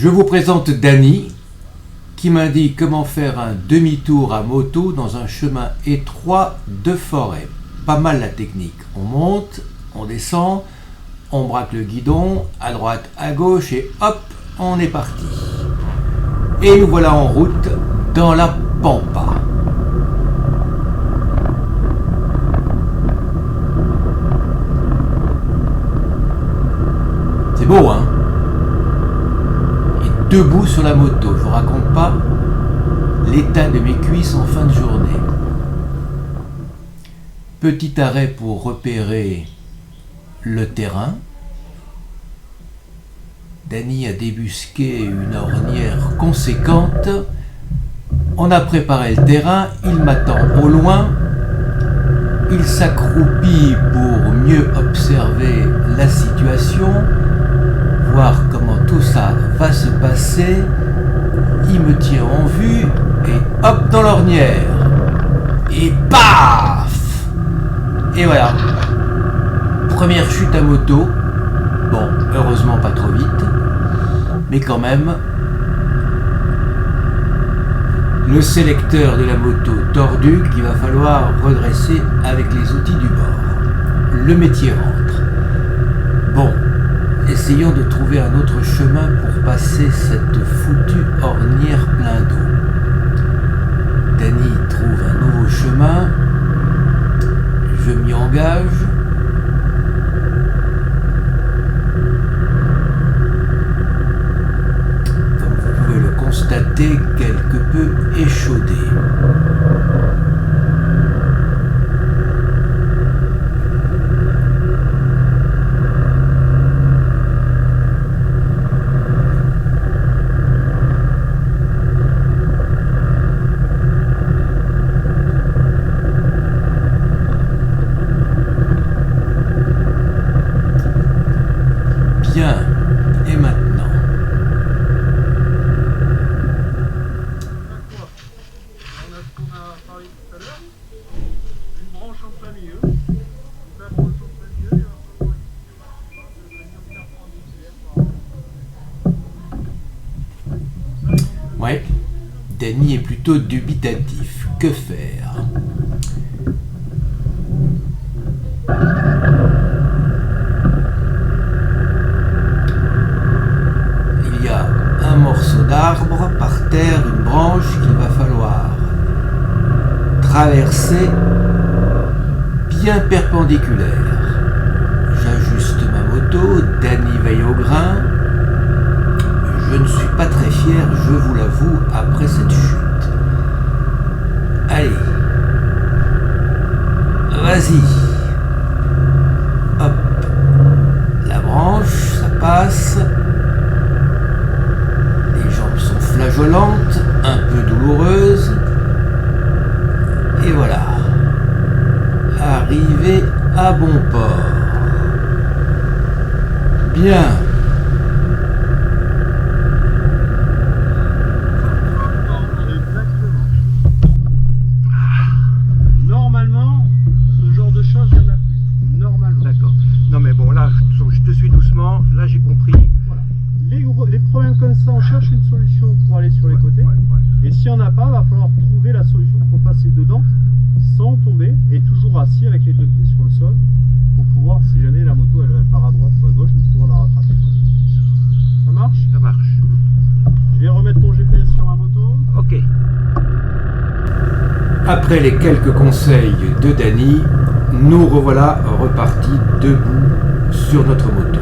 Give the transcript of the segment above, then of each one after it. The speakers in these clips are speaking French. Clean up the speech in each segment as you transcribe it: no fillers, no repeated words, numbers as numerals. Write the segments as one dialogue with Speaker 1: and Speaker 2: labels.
Speaker 1: Je vous présente Danny, qui m'indique comment faire un demi-tour à moto dans un chemin étroit de forêt. Pas mal la technique. On monte, on descend, on braque le guidon, à droite, à gauche, et hop, on est parti. Et nous voilà en route dans la Pampa. C'est beau, hein? Et debout sur la moto, je vous raconte pas l'état de mes cuisses en fin de journée. Petit arrêt pour repérer le terrain. Danny a débusqué une ornière conséquente. On a préparé le terrain, il m'attend au loin. Il s'accroupit pour mieux observer la situation, voir comment tout ça va se passer. Il me tient en vue et hop dans l'ornière. Et paf! Et voilà. Première chute à moto. Bon, heureusement pas trop vite. Mais quand même, le sélecteur de la moto tordu qu'il va falloir redresser avec les outils du bord. Le métier rentre. Bon, essayons de trouver un autre chemin pour passer cette foutue ornière plein d'eau. Danny trouve un nouveau chemin. Je m'y engage. Comme vous pouvez le constater, quelque peu échaudé. Bien, et maintenant?
Speaker 2: On a ce qu'on a parlé tout à l'heure, une branche en plein milieu. Donc la branche en plein milieu, il va falloir devenir perpendiculaire par
Speaker 1: Ouais, Danny est plutôt dubitatif. Que faire? Il y a un morceau d'arbre par terre, une branche qu'il va falloir traverser bien perpendiculaire. J'ajuste ma moto, Danny veille au grain. Je ne suis pas très fier, je vous l'avoue, après cette chute. Allez. Vas-y. Hop. La branche, ça passe. Les jambes sont flageolantes, un peu douloureuses. Et voilà. Arrivé à bon port. Bien.
Speaker 2: exactement. Normalement, ce genre de choses, il n'y en a plus. Normalement.
Speaker 3: D'accord. Non mais bon, là, je te suis doucement. Là, j'ai compris.
Speaker 2: Voilà. Les problèmes comme ça, on cherche une solution pour aller sur les côtés. Et si on n'a pas, il va falloir trouver la solution pour passer dedans sans tomber et toujours assis avec les deux pieds sur le sol pour pouvoir, si jamais la moto elle part à droite ou à gauche, de pouvoir la rattraper. Ça marche?
Speaker 3: Ça marche.
Speaker 2: Je vais remettre mon GPS sur ma moto.
Speaker 3: Ok.
Speaker 1: Après les quelques conseils de Danny, nous revoilà repartis debout sur notre moto.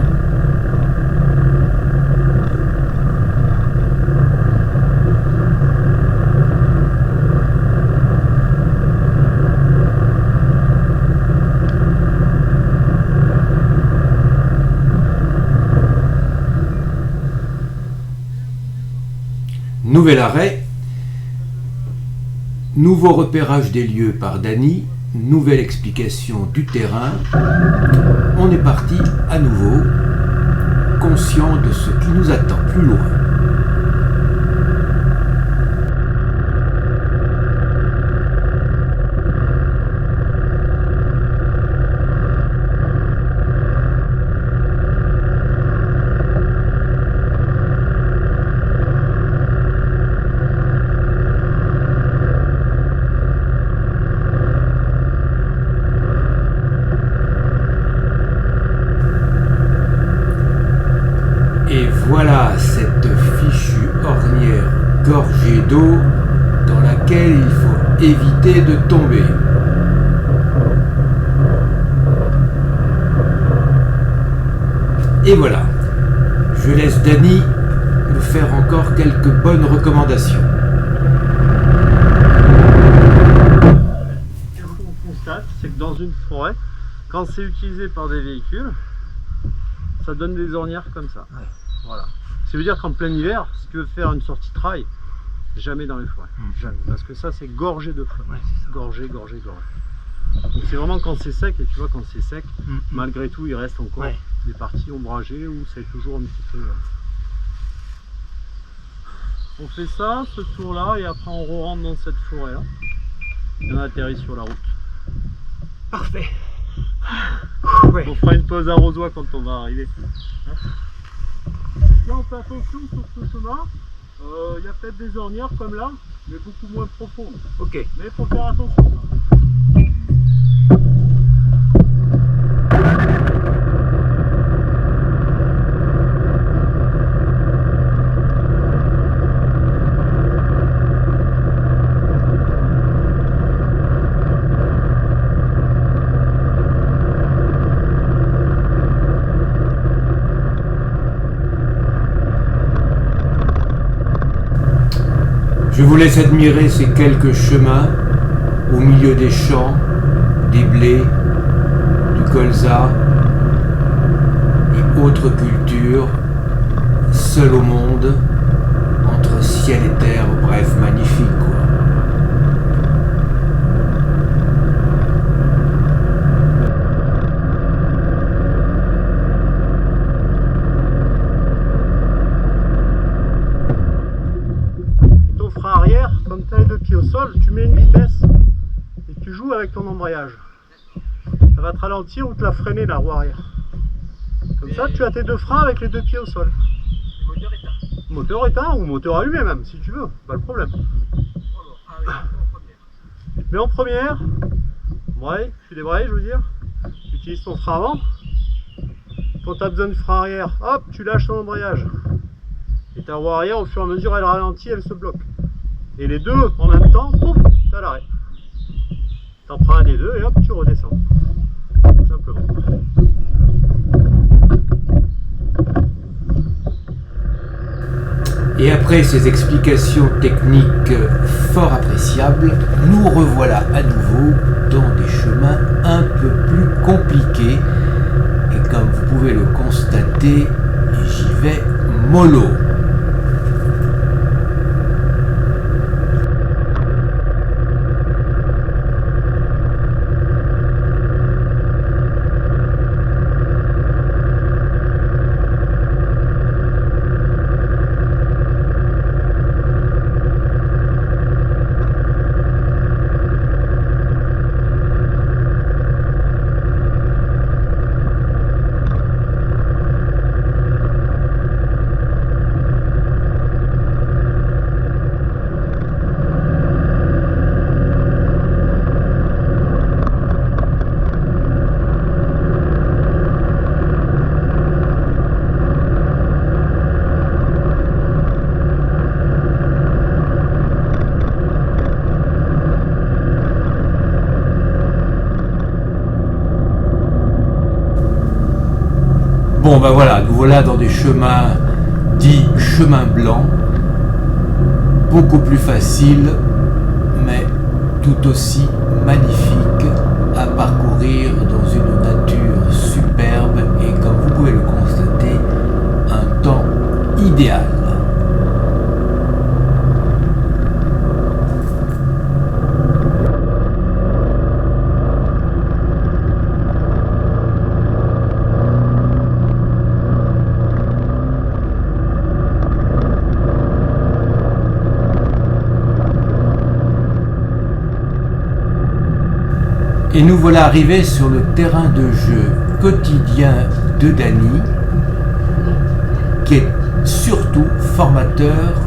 Speaker 1: Nouvel arrêt, nouveau repérage des lieux par Danny, nouvelle explication du terrain. On est parti à nouveau, conscient de ce qui nous attend plus loin. d'eau dans laquelle il faut éviter de tomber. Et voilà, je laisse Dany me faire encore quelques bonnes recommandations.
Speaker 2: Ce qu'on constate, c'est que dans une forêt, quand c'est utilisé par des véhicules, ça donne des ornières comme ça.
Speaker 3: Ouais.
Speaker 2: Voilà. Ça veut dire qu'en plein hiver, si tu veux faire une sortie trail, jamais dans les forêts. Jamais. Parce que ça, c'est gorgé de feu.
Speaker 3: Ouais, c'est ça.
Speaker 2: Gorgé. Donc c'est vraiment quand c'est sec, et tu vois, quand c'est sec, malgré tout, il reste encore
Speaker 3: Ouais.
Speaker 2: des parties ombragées où c'est toujours un petit peu. On fait ça, ce tour-là, et après on re-rentre dans cette forêt-là. Et on atterrit sur la route.
Speaker 3: Parfait.
Speaker 2: On fera une pause arrosoir quand on va arriver. Là, on fait attention sur ce chemin. Il y a peut-être des ornières comme là, mais beaucoup moins profondes.
Speaker 3: Ok.
Speaker 2: Mais il faut faire attention.
Speaker 1: Je vous laisse admirer ces quelques chemins au milieu des champs, des blés, du colza et autres cultures, seul au monde, entre ciel et terre, bref, magnifique quoi.
Speaker 2: Comme tu as les deux pieds au sol, tu mets une vitesse et tu joues avec ton embrayage. Ça va te ralentir ou te la freiner la roue arrière. Comme ça, tu as tes deux freins avec les deux pieds au sol.
Speaker 3: Moteur éteint.
Speaker 2: Moteur éteint ou moteur allumé même, si tu veux, pas le problème. Mais en première, tu débrayes, je veux dire, tu utilises ton frein avant. Quand tu as besoin de frein arrière, hop, tu lâches ton embrayage. Et ta roue arrière, au fur et à mesure, elle ralentit, elle se bloque. Et les deux en même temps, pouf, t'as l'arrêt. T'en prends un des deux et hop, tu redescends. Tout simplement.
Speaker 1: Et après ces explications techniques fort appréciables, nous revoilà à nouveau dans des chemins un peu plus compliqués. Et comme vous pouvez le constater, j'y vais mollo. Bon ben voilà, nous voilà dans des chemins dits chemins blancs, beaucoup plus faciles, mais tout aussi magnifiques à parcourir dans une nature superbe et comme vous pouvez le constater, un temps idéal. Et nous voilà arrivés sur le terrain de jeu quotidien de Dany, qui est surtout formateur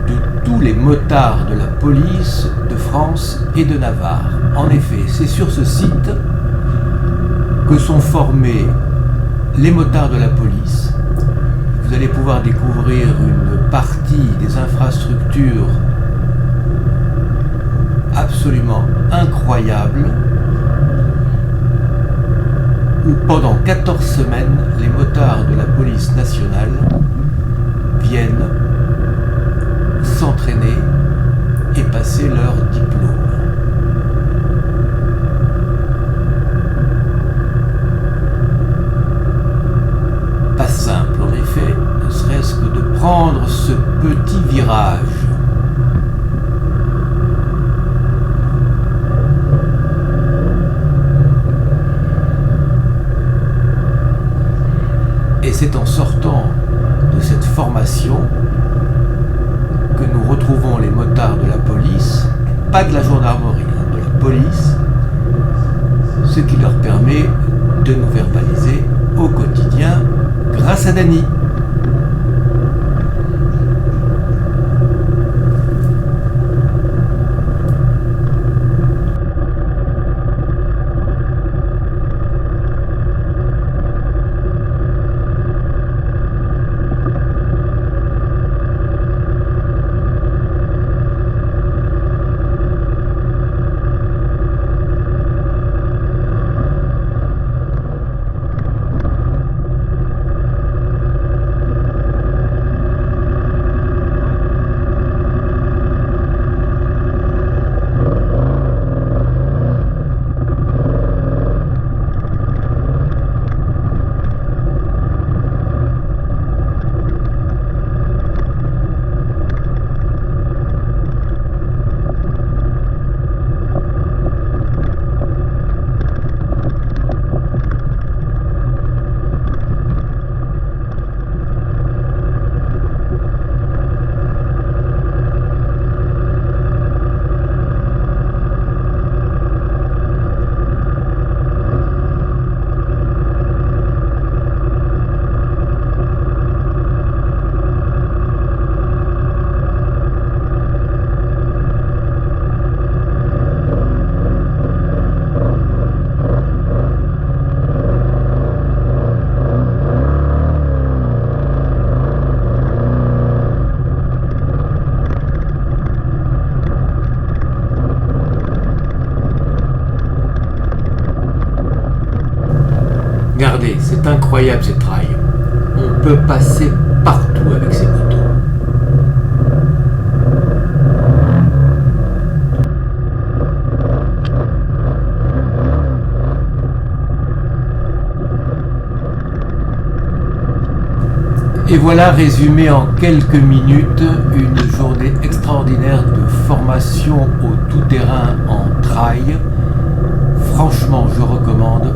Speaker 1: de tous les motards de la police de France et de Navarre. En effet, c'est sur ce site que sont formés les motards de la police. Vous allez pouvoir découvrir une partie des infrastructures absolument incroyables où pendant 14 semaines, les motards de la police nationale viennent s'entraîner et passer leur diplôme. Pas simple en effet, ne serait-ce que de prendre ce petit virage. Et c'est en sortant de cette formation que nous retrouvons les motards de la police, pas de la gendarmerie, de la police, ce qui leur permet de nous verbaliser au quotidien grâce à Dany. Regardez, c'est incroyable cette rail. On peut passer partout avec ces motos. Et voilà résumé en quelques minutes une journée extraordinaire de formation au tout-terrain en trail. Franchement, je recommande.